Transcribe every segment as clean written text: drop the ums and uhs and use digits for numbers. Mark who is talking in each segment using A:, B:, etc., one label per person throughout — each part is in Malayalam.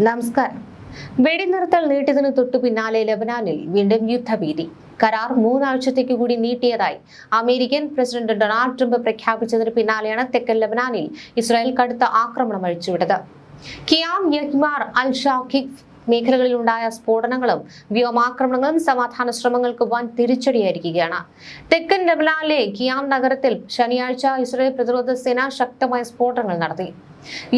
A: നമസ്കാരം. വെടിനിർത്തൽ നീട്ടിയതിനു തൊട്ടു പിന്നാലെ ലെബനാനിൽ വീണ്ടും യുദ്ധഭീതി. കരാർ 3 ആഴ്ചത്തേക്ക് കൂടി നീട്ടിയതായി അമേരിക്കൻ പ്രസിഡന്റ് ഡൊണാൾഡ് ട്രംപ് പ്രഖ്യാപിച്ചതിന് പിന്നാലെയാണ് തെക്കൻ ലെബനാനിൽ ഇസ്രായേൽ കടുത്ത ആക്രമണം അഴിച്ചുവിട്ടത്. കിയാം യഹ്മാർ അൽ ഷാഖിഖ് മേഖലകളിലുണ്ടായ സ്ഫോടനങ്ങളും വ്യോമാക്രമണങ്ങളും സമാധാന ശ്രമങ്ങൾക്ക് വൻ തിരിച്ചടിയായിരിക്കുകയാണ്. തെക്കൻ ലെബനാനിലെ കിയാം നഗരത്തിൽ ശനിയാഴ്ച ഇസ്രായേൽ പ്രതിരോധ സേന ശക്തമായ സ്ഫോടനങ്ങൾ നടത്തി.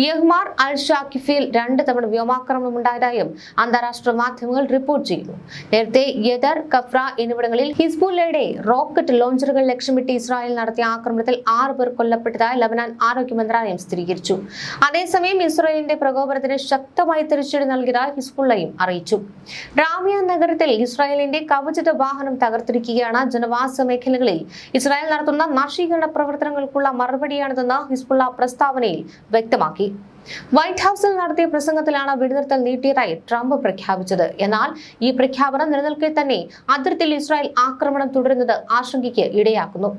A: യഹ്മാർ അൽ ഷാഖിഫിൽ 2 തവണ വ്യോമാക്രമണം ഉണ്ടായതായും അന്താരാഷ്ട്ര മാധ്യമങ്ങൾ റിപ്പോർട്ട് ചെയ്തു. നേരത്തെ യദർ, കഫ്ര എന്നിവിടങ്ങളിൽ ഹിസ്ബുല്ലയുടെ റോക്കറ്റ് ലോഞ്ചറുകൾ ലക്ഷ്യമിട്ട് ഇസ്രായേൽ നടത്തിയ ആക്രമണത്തിൽ 6 പേർ കൊല്ലപ്പെട്ടതായി ലബനാൻ ആരോഗ്യ മന്ത്രാലയം സ്ഥിരീകരിച്ചു. അതേസമയം ഇസ്രായേലിന്റെ പ്രകോപനത്തിന് ശക്തമായി തിരിച്ചടി നൽകിയതായി ഹിസ്ബുള്ളയും അറിയിച്ചു. റാമിയ നഗരത്തിൽ ഇസ്രായേലിന്റെ കവചിത വാഹനം തകർത്തിരിക്കുകയാണ്. ജനവാസ മേഖലകളിൽ ഇസ്രായേൽ നടത്തുന്ന നശീകരണ പ്രവർത്തനങ്ങൾക്കുള്ള മറുപടിയാണിതെന്ന് ഹിസ്ബുള്ള പ്രസ്താവനയിൽ വ്യക്തമാക്കി. വൈറ്റ് ഹൌസിൽ നടത്തിയ പ്രസംഗത്തിലാണ് വെടിനിർത്തൽ നീട്ടിയതായി ട്രംപ് പ്രഖ്യാപിച്ചത്. എന്നാൽ ഈ പ്രഖ്യാപനം നിലനിൽക്കെ തന്നെ അതിർത്തിയിൽ ഇസ്രായേൽ ആക്രമണം തുടരുന്നത് ആശങ്കയ്ക്ക് ഇടയാക്കുന്നു.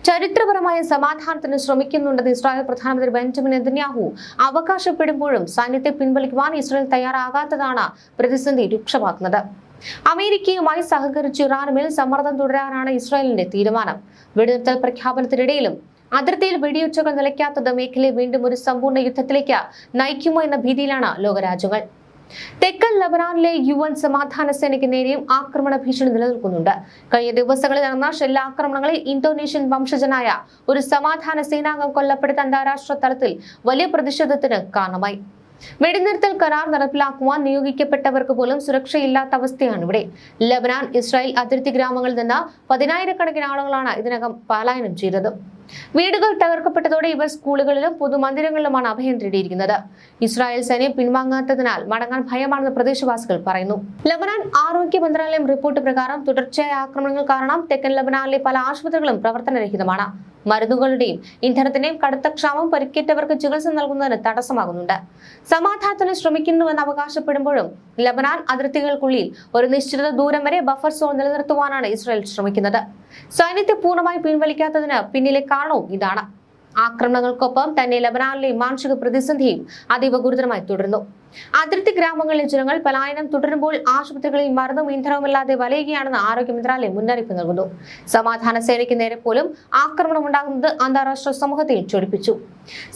A: ചരിത്രപരമായ സമാധാനത്തിന് ശ്രമിക്കുന്നുണ്ടെന്ന് ഇസ്രായേൽ പ്രധാനമന്ത്രി ബെഞ്ചമിൻ നെതന്യാഹു അവകാശപ്പെടുമ്പോഴും സൈന്യത്തെ പിൻവലിക്കുവാൻ ഇസ്രായേൽ തയ്യാറാകാത്തതാണ് പ്രതിസന്ധി രൂക്ഷമാക്കുന്നത്. അമേരിക്കയുമായി സഹകരിച്ച് ഇറാനുമേൽ സമ്മർദ്ദം തുടരാനാണ് ഇസ്രായേലിന്റെ തീരുമാനം. വെടിനിർത്തൽ പ്രഖ്യാപനത്തിനിടയിലും അതിർത്തിയിൽ വെടിയുച്ചകൾ നിലയ്ക്കാത്തത് മേഖലയെ വീണ്ടും ഒരു സമ്പൂർണ്ണ യുദ്ധത്തിലേക്ക് നയിക്കുമോ എന്ന ഭീതിയിലാണ് ലോകരാജ്യങ്ങൾ. തെക്കൻ ലബനാനിലെ UN സമാധാന സേനയ്ക്ക് നേരെയും ആക്രമണ ഭീഷണി നിലനിൽക്കുന്നുണ്ട്. കഴിഞ്ഞ ദിവസങ്ങളിൽ നടന്ന ഷെല്ലാക്രമണങ്ങളിൽ ഇന്തോനേഷ്യൻ വംശജനായ ഒരു സമാധാന സേനാംഗം കൊല്ലപ്പെടുത്ത അന്താരാഷ്ട്ര തലത്തിൽ വലിയ പ്രതിഷേധത്തിന് കാരണമായി. വെടിനിർത്തൽ കരാർ നടപ്പിലാക്കുവാൻ നിയോഗിക്കപ്പെട്ടവർക്ക് പോലും സുരക്ഷയില്ലാത്ത അവസ്ഥയാണ് ഇവിടെ. ലബനാൻ ഇസ്രായേൽ അതിർത്തി ഗ്രാമങ്ങളിൽ നിന്ന് 10,000-കണക്കിന് ആളുകളാണ് ഇതിനകം പലായനം ചെയ്തത്. വീടുകൾ തകർക്കപ്പെട്ടതോടെ ഇവർ സ്കൂളുകളിലും പൊതുമന്ദിരങ്ങളിലുമാണ് അഭയം തേടിയിരിക്കുന്നത്. ഇസ്രായേൽ സൈന്യം പിൻവാങ്ങാത്തതിനാൽ മടങ്ങാൻ ഭയമാണെന്ന് പ്രദേശവാസികൾ പറയുന്നു. ലബനാൻ ആരോഗ്യ മന്ത്രാലയം റിപ്പോർട്ട് പ്രകാരം തുടർച്ചയായ ആക്രമണങ്ങൾ കാരണം തെക്കൻ ലബനാനിലെ പല ആശുപത്രികളും പ്രവർത്തനരഹിതമാണ്. മരുന്നുകളുടെയും ഇന്ധനത്തിന്റെയും കടുത്ത ക്ഷാമം പരിക്കേറ്റവർക്ക് ചികിത്സ നൽകുന്നതിന് തടസ്സമാകുന്നുണ്ട്. സമാധാനത്തിന് ശ്രമിക്കുന്നുവെന്ന് അവകാശപ്പെടുമ്പോഴും ലബനാൻ അതിർത്തികൾക്കുള്ളിൽ ഒരു നിശ്ചിത ദൂരം വരെ ബഫർ സോൺ നിലനിർത്തുവാനാണ് ഇസ്രായേൽ ശ്രമിക്കുന്നത്. സൈന്യത്തെ പൂർണ്ണമായി പിൻവലിക്കാത്തതിന് പിന്നിലെ കാരണവും ഇതാണ്. ആക്രമണങ്ങൾക്കൊപ്പം തന്നെ ലബനാനിലെ മാനുഷിക പ്രതിസന്ധിയും അതീവ ഗുരുതരമായി തുടരുന്നു. അതിർത്തി ഗ്രാമങ്ങളിലെ ജനങ്ങൾ പലായനം തുടരുമ്പോൾ ആശുപത്രികളിൽ മരുന്നും ഇന്ധനവുമില്ലാതെ വലയുകയാണെന്ന് ആരോഗ്യ മന്ത്രാലയം മുന്നറിയിപ്പ് നൽകുന്നു. സമാധാന സേനയ്ക്ക് നേരെ പോലും ആക്രമണം ഉണ്ടാകുന്നത് അന്താരാഷ്ട്ര സമൂഹത്തെ ചൊടിപ്പിച്ചു.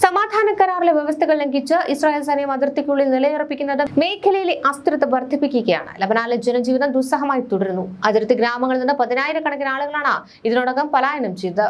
A: സമാധാന കരാറിലെ വ്യവസ്ഥകൾ ലംഘിച്ച് ഇസ്രായേൽ സൈന്യം അതിർത്തിക്കുള്ളിൽ നിലയുറപ്പിക്കുന്നത് മേഖലയിലെ അസ്ഥിരത വർദ്ധിപ്പിക്കുകയാണ്. ലബനാനിലെ ജനജീവിതം ദുസ്സഹമായി തുടരുന്നു. അതിർത്തി ഗ്രാമങ്ങളിൽ നിന്ന് 10,000-കണക്കിന് ആളുകളാണ് ഇതിനോടകം പലായനം ചെയ്തത്.